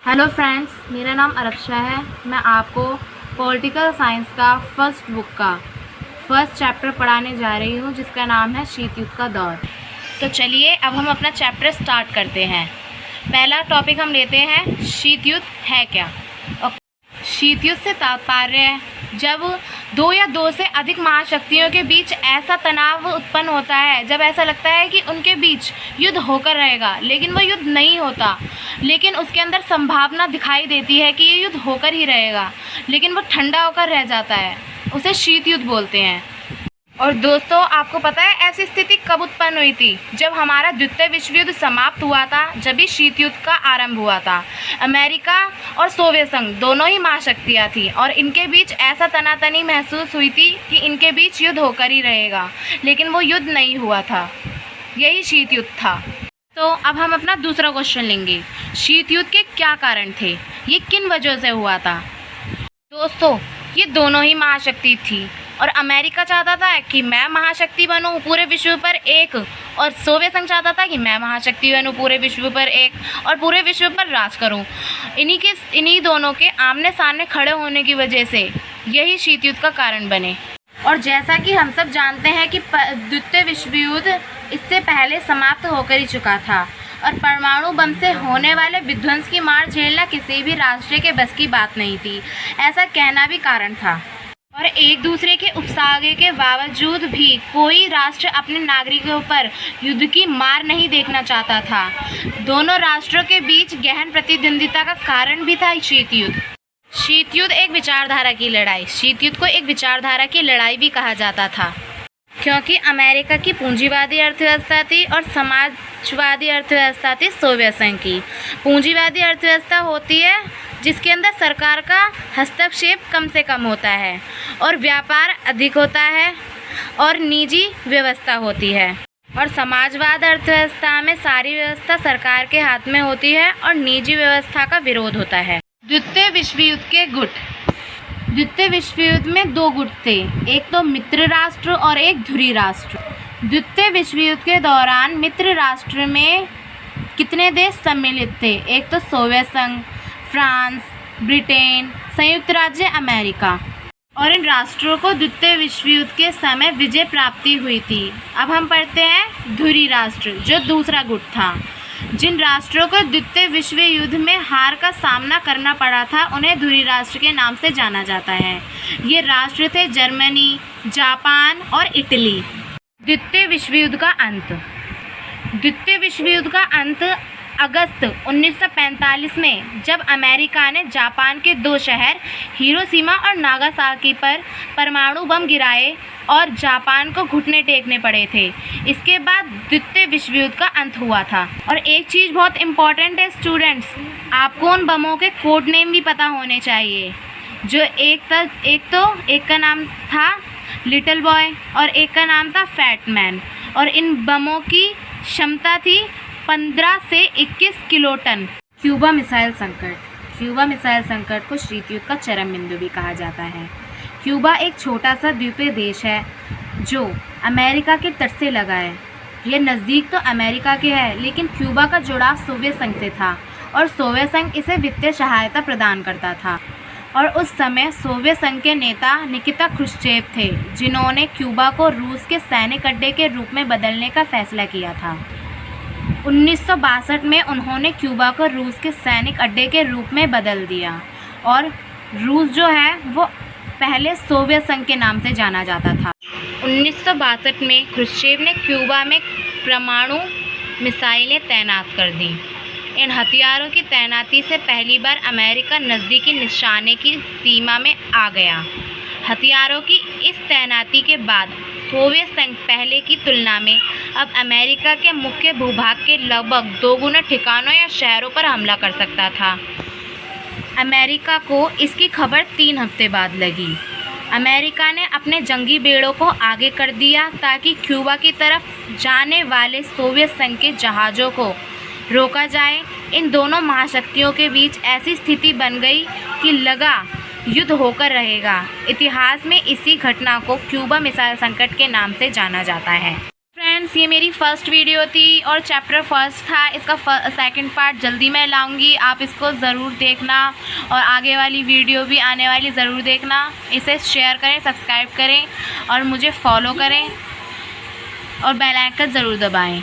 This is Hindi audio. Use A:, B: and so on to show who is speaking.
A: हेलो फ्रेंड्स, मेरा नाम अरबशा है। मैं आपको पॉलिटिकल साइंस का फर्स्ट बुक का फर्स्ट चैप्टर पढ़ाने जा रही हूँ, जिसका नाम है शीत युद्ध का दौर। तो चलिए अब हम अपना चैप्टर स्टार्ट करते हैं। पहला टॉपिक हम लेते हैं, शीत युद्ध है क्या। और शीत युद्ध से तात्पर्य है जब दो या दो से अधिक महाशक्तियों के बीच ऐसा तनाव उत्पन्न होता है जब ऐसा लगता है कि उनके बीच युद्ध होकर रहेगा, लेकिन वो युद्ध नहीं होता, लेकिन उसके अंदर संभावना दिखाई देती है कि ये युद्ध होकर ही रहेगा, लेकिन वो ठंडा होकर रह जाता है। उसे शीत युद्ध बोलते हैं। और दोस्तों, आपको पता है ऐसी स्थिति कब उत्पन्न हुई थी? जब हमारा द्वितीय विश्व युद्ध समाप्त हुआ था, जब भी शीत युद्ध का आरंभ हुआ था। अमेरिका और सोवियत संघ दोनों ही महाशक्तियाँ थी और इनके बीच ऐसा तनातनी महसूस हुई थी कि इनके बीच युद्ध होकर ही रहेगा, लेकिन वो युद्ध नहीं हुआ था। यही शीत युद्ध था। तो अब हम अपना दूसरा क्वेश्चन लेंगे, शीत युद्ध के क्या कारण थे, ये किन वजह से हुआ था। दोस्तों, ये दोनों ही महाशक्ति थी और अमेरिका चाहता था कि मैं महाशक्ति बनूं पूरे विश्व पर एक, और सोवियत संघ चाहता था कि मैं महाशक्ति बनूं पूरे विश्व पर एक और पूरे विश्व पर राज करूं। इन्हीं दोनों के आमने सामने खड़े होने की वजह से यही शीत युद्ध का कारण बने। और जैसा कि हम सब जानते हैं कि द्वितीय विश्व युद्ध इससे पहले समाप्त होकर ही चुका था और परमाणु बम से होने वाले विध्वंस की मार झेलना किसी भी राष्ट्र के बस की बात नहीं थी, ऐसा कहना भी कारण था। और एक दूसरे के उकसावे के बावजूद भी कोई राष्ट्र अपने नागरिकों पर युद्ध की मार नहीं देखना चाहता था। दोनों राष्ट्रों के बीच गहन प्रतिद्वंदिता का कारण भी था शीत युद्ध। शीत युद्ध एक विचारधारा की लड़ाई, शीत युद्ध को एक विचारधारा की लड़ाई भी कहा जाता था, क्योंकि अमेरिका की पूंजीवादी अर्थव्यवस्था थी और समाजवादी अर्थव्यवस्था थी सोवियत संघ की। पूंजीवादी अर्थव्यवस्था होती है जिसके अंदर सरकार का हस्तक्षेप कम से कम होता है और व्यापार अधिक होता है और निजी व्यवस्था होती है। और समाजवाद अर्थव्यवस्था में सारी व्यवस्था सरकार के हाथ में होती है और निजी व्यवस्था का विरोध होता है। द्वितीय विश्व युद्ध के गुट। द्वितीय विश्व युद्ध में दो गुट थे, एक तो मित्र राष्ट्र और एक ध्रुवीय राष्ट्र। द्वितीय विश्व युद्ध के दौरान मित्र राष्ट्र में कितने देश सम्मिलित थे? एक तो सोवियत संघ, फ्रांस, ब्रिटेन, संयुक्त राज्य अमेरिका। और इन राष्ट्रों को द्वितीय विश्व युद्ध के समय विजय प्राप्ति हुई थी। अब हम पढ़ते हैं ध्रुवीय राष्ट्र, जो दूसरा गुट था। जिन राष्ट्रों को द्वितीय विश्व युद्ध में हार का सामना करना पड़ा था, उन्हें ध्रुवीय राष्ट्र के नाम से जाना जाता है। ये राष्ट्र थे जर्मनी, जापान और इटली। द्वितीय विश्व युद्ध का अंत। द्वितीय विश्व युद्ध का अंत अगस्त 1945 में, जब अमेरिका ने जापान के दो शहर हिरोशिमा और नागासाकी पर परमाणु बम गिराए और जापान को घुटने टेकने पड़े थे। इसके बाद द्वितीय विश्व युद्ध का अंत हुआ था। और एक चीज़ बहुत इम्पॉर्टेंट है स्टूडेंट्स, आपको उन बमों के कोड नेम भी पता होने चाहिए। जो एक का नाम था लिटिल बॉय और एक का नाम था फैट मैन। और इन बमों की क्षमता थी 15 से 21 किलोटन। क्यूबा मिसाइल संकट। क्यूबा मिसाइल संकट को शीत युद्ध का चरम बिंदु भी कहा जाता है। क्यूबा एक छोटा सा द्वीपीय देश है जो अमेरिका के तट से लगा है। यह नज़दीक तो अमेरिका के है, लेकिन क्यूबा का जुड़ाव सोवियत संघ से था और सोवियत संघ इसे वित्तीय सहायता प्रदान करता था। और उस समय सोवियत संघ के नेता निकिता क्रुश्चेव थे, जिन्होंने क्यूबा को रूस के सैनिक अड्डे के रूप में बदलने का फैसला किया था। 1962 में उन्होंने क्यूबा को रूस के सैनिक अड्डे के रूप में बदल दिया और रूस जो है वो पहले सोवियत संघ के नाम से जाना जाता था। 1962 में क्रुश्चेव ने क्यूबा में परमाणु मिसाइलें तैनात कर दी। इन हथियारों की तैनाती से पहली बार अमेरिका नज़दीकी निशाने की सीमा में आ गया। हथियारों की इस तैनाती के बाद सोवियत संघ पहले की तुलना में अब अमेरिका के मुख्य भूभाग के लगभग 2 गुना ठिकानों या शहरों पर हमला कर सकता था। अमेरिका को इसकी खबर 3 हफ्ते बाद लगी। अमेरिका ने अपने जंगी बेड़ों को आगे कर दिया ताकि क्यूबा की तरफ जाने वाले सोवियत संघ के जहाज़ों को रोका जाए। इन दोनों महाशक्तियों के बीच ऐसी स्थिति बन गई कि लगा युद्ध होकर रहेगा। इतिहास में इसी घटना को क्यूबा मिसाइल संकट के नाम से जाना जाता है। फ्रेंड्स, ये मेरी फ़र्स्ट वीडियो थी और चैप्टर फर्स्ट था। इसका सेकंड पार्ट जल्दी मैं लाऊंगी, आप इसको ज़रूर देखना और आगे वाली वीडियो भी आने वाली ज़रूर देखना। इसे शेयर करें, सब्सक्राइब करें और मुझे फॉलो करें और बेल आइकन ज़रूर दबाएं।